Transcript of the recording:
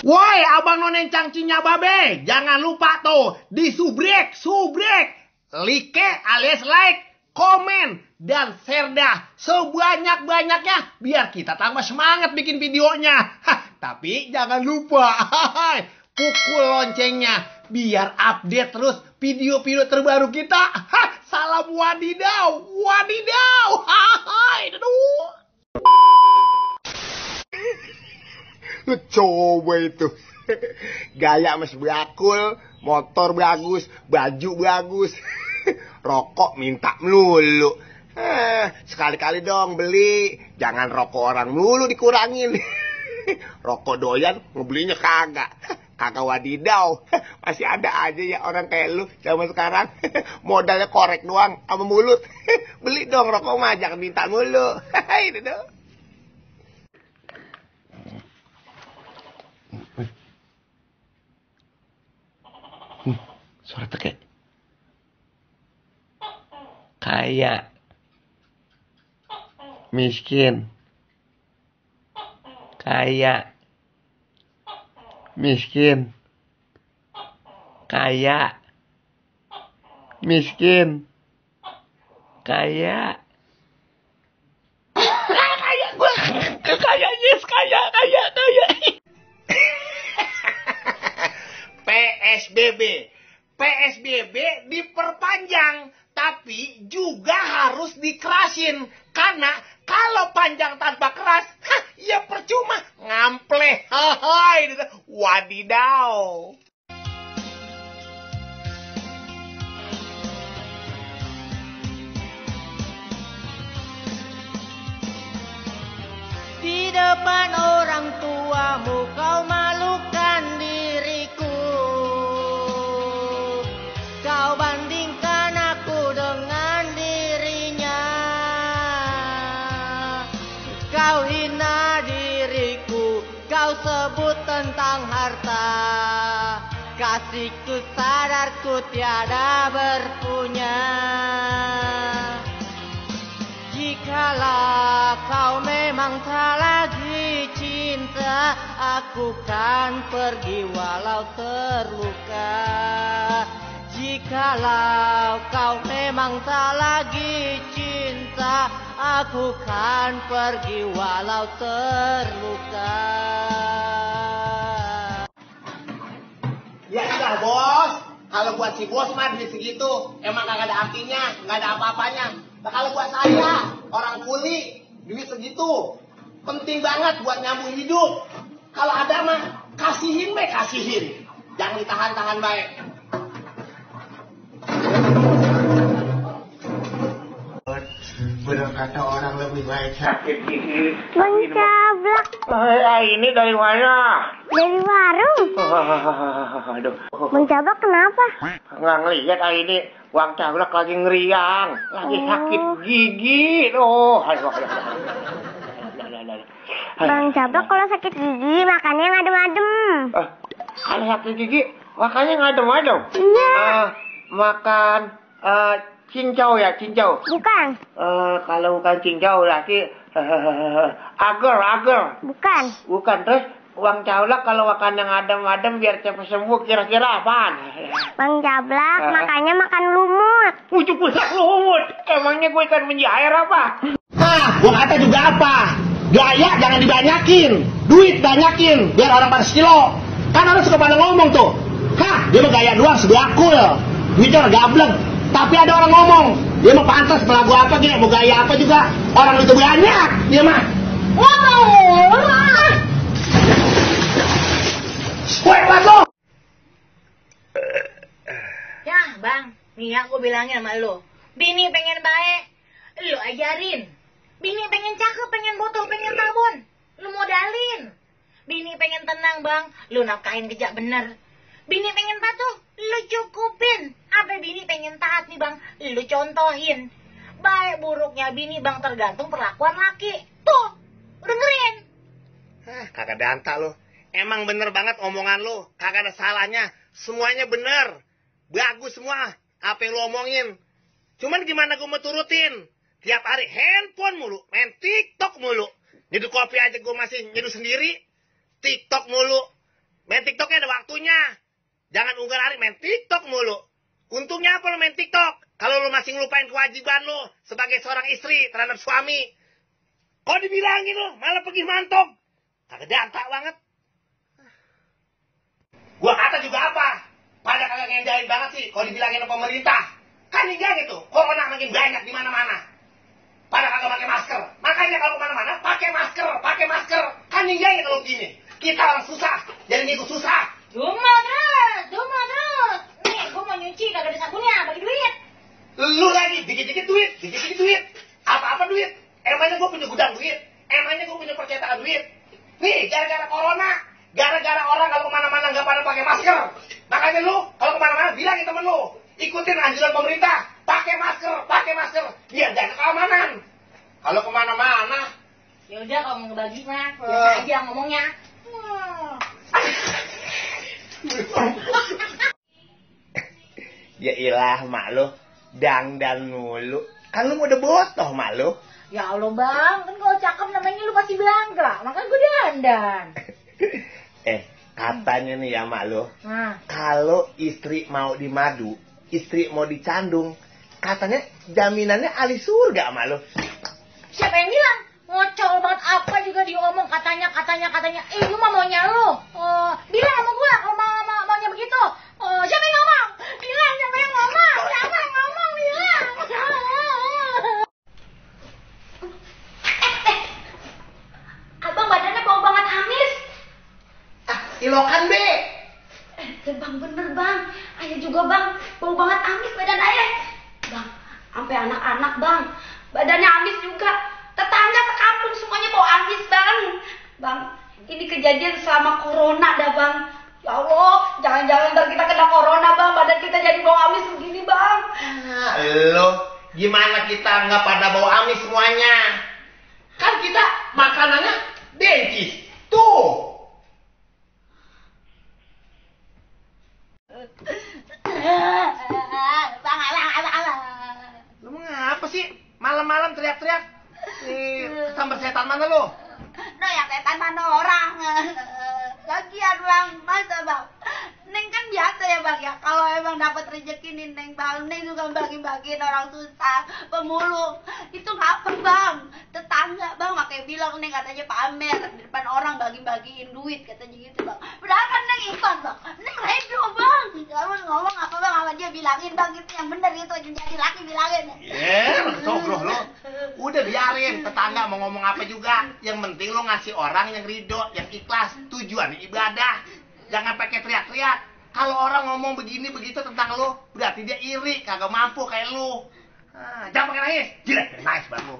Woi, abang nonen cangcinya babe, jangan lupa tuh di subrek, like alias like, komen, dan share dah sebanyak-banyaknya biar kita tambah semangat bikin videonya. Tapi jangan lupa pukul loncengnya biar update terus video-video terbaru kita. Salam wadidaw, wadidaw. Aduh. Lu coba itu. Gaya mas bakul, motor bagus, baju bagus. Rokok minta melulu. Sekali-kali dong beli. Jangan rokok orang melulu dikurangin. Rokok doyan ngebelinya kagak. Kagak wadidaw. Masih ada aja ya orang kayak lu zaman sekarang. Modalnya korek doang sama mulut. Beli dong rokok mah, jangan minta mulu. Ini dong. Suara tekek. Kaya. Miskin. Kaya. Miskin. Kaya. Miskin. Kaya. Kaya gue. Kaya, yes, kaya. PSBB diperpanjang, tapi juga harus dikerasin. Karena kalau panjang tanpa keras, ya percuma, ngampleh. Wadidaw. Di depan orang tuamu kau malukan diriku. Kau bandingkan aku dengan dirinya. Kau hina diriku, kau sebut tentang harta. Kasihku sadarku tiada berpunya. Jikalau kau memang tak lagi cinta, aku kan pergi walau terluka. Jikalau kau memang tak lagi cinta, aku kan pergi walau terluka. Ya sudah bos, kalau buat si bos mah duit segitu emang gak ada artinya, gak ada apa-apanya. Nah kalau buat saya, orang kuli, duit segitu penting banget buat nyambung hidup. Kalau ada mah kasihin, jangan ditahan-tahan baik. Bener kata orang lebih baik sakit gigi. Bang Cablak. Ini dari mana? Dari warung. Aduh. Bang Cablak kenapa? Nggak ngeliat ini Bang Cablak lagi ngeriang, lagi sakit gigi. Aduh. Bang Cablak kalau sakit gigi makannya ngadem-adem. Kalau sakit gigi makannya ngadem-adem. Iya. Makan cincau ya, cincau. Bukan. Kalau bukan cincau berarti agar. Bukan. Terus Bang Cablak kalau makan yang adem-adem biar cepat sembuh kira-kira apaan? Bang Cablak makannya makan lumut. Ujuk pusak lumut. Emangnya gue ikan menjair apa? Gua kata juga apa? Gaya jangan dibanyakin, duit banyakin biar orang pada sekilo. Kan orang suka pada ngomong tuh, dia mah gaya doang sebakul, duitnya orang gablek. Tapi ada orang ngomong, dia mah pantas belagu apa gitu, mau gaya apa juga, orang itu banyak, dia mah. Kuat lo. Ya bang, nih aku bilangin sama lo, bini pengen baik, lo ajarin. Bini pengen cakep, pengen botol, pengen tabon, lu modalin. Bini pengen tenang bang, lu nafkahin kerja bener. Bini pengen patuh, lu cukupin. Apa bini pengen taat nih bang, lu contohin. Baik buruknya bini bang tergantung perlakuan laki. Tuh, dengerin. Kagak danta lo. Emang bener banget omongan lo, kagak ada salahnya. Semuanya bener, bagus semua apa yang lo omongin. Cuman gimana gue mau turutin? Tiap hari handphone mulu, main TikTok mulu. Nyeduh kopi aja gue masih nyeduh sendiri. TikTok mulu. Main TikToknya ada waktunya. Jangan unggal hari main TikTok mulu. Untungnya apa lo main TikTok? Kalau lo masih ngelupain kewajiban lo sebagai seorang istri terhadap suami. Kok dibilangin lo malah pergi mantok? Kagak dantak banget. Gua kata juga apa? Pada kagak ngendahin banget sih kalau dibilangin sama pemerintah. Kan enggak gitu. Corona makin banyak di mana-mana. Pada kagak pakai masker. Makanya kalau kemana-mana pakai masker, pakai masker. Kan enggak ya kalau gini. Kita orang susah, jadi ngikut susah. Cuma terus. Nih, gue mau nyuci kagak ada sabunnya, bagi duit. Lu lagi dikit-dikit duit. Apa-apa duit. Emangnya gue punya gudang duit. Emangnya gue punya percetakan duit. Nih, gara-gara corona. Gara-gara orang kalau kemana-mana nggak pada pakai masker. Makanya lu kalau kemana-mana bilangin temen lu. Ikutin anjuran pemerintah. Pakai masker. Biar jaga keamanan. Kalau kemana-mana. Ya udah kalau mau ngebagi mah, biasa aja ngomongnya. Ya ilah, mak lu. Dangdan mulu. Kan lu udah botoh, mak lu. Ya Allah bang, kan kalau cakep namanya lu pasti belangga. Makanya gue dandan. Katanya nih ya mak lu. Nah, Kalau istri mau dimadu, istri mau dicandung, katanya jaminannya ahli surga mak lu. siapa yang bilang? Ngocol banget apa juga diomong katanya. Lu mah maunya lu. Bilang sama gue kalau maunya begitu. Siapa yang ngomong? Bilang siapa yang ngomong? Bilang. Abang badannya bau banget amis. Ilokan be. Bang bener bang. Ayah juga bang. Bau banget amis badan ayah. Bang, sampai anak-anak bang. Badannya amis juga. Tetangga sekampung semuanya bau amis bang. Bang, ini kejadian selama corona dah bang. Ya Allah, jangan-jangan ntar kita kena corona bang. Badan kita jadi bau amis begini bang. Lo, gimana kita nggak pada bau amis semuanya? Kan kita makanannya dengkis. Tuh. Bang, Lu mau ngapa sih? Malam-malam teriak-teriak. Sambar setan mana lo? Nah, yang setan mana orang? Lagian bang, masa bang? Neng kan biasa ya bang ya. Kalau emang dapat rezeki nih Neng bang, Neng juga bagi-bagiin orang susah, pemulung. Itu ngapa bang? Tetangga bang, makanya bilang Neng katanya pamer di depan orang bagi-bagiin duit katanya gitu bang. Padahal kan Neng ikut bang, Neng redo bang. Kamu ngomong apa bang sama dia bilangin bang itu yang bener itu jadi laki bilangin. Sogloh lo. Udah biarin tetangga mau ngomong apa juga. Yang penting lo ngasih orang yang ridho, yang ikhlas, tujuan ibadah. Jangan pakai teriak-teriak. Kalau orang ngomong begini begitu tentang lo, berarti dia iri, kagak mampu kayak lo. Jangan pakai nangis. Gila, nangis banget lo.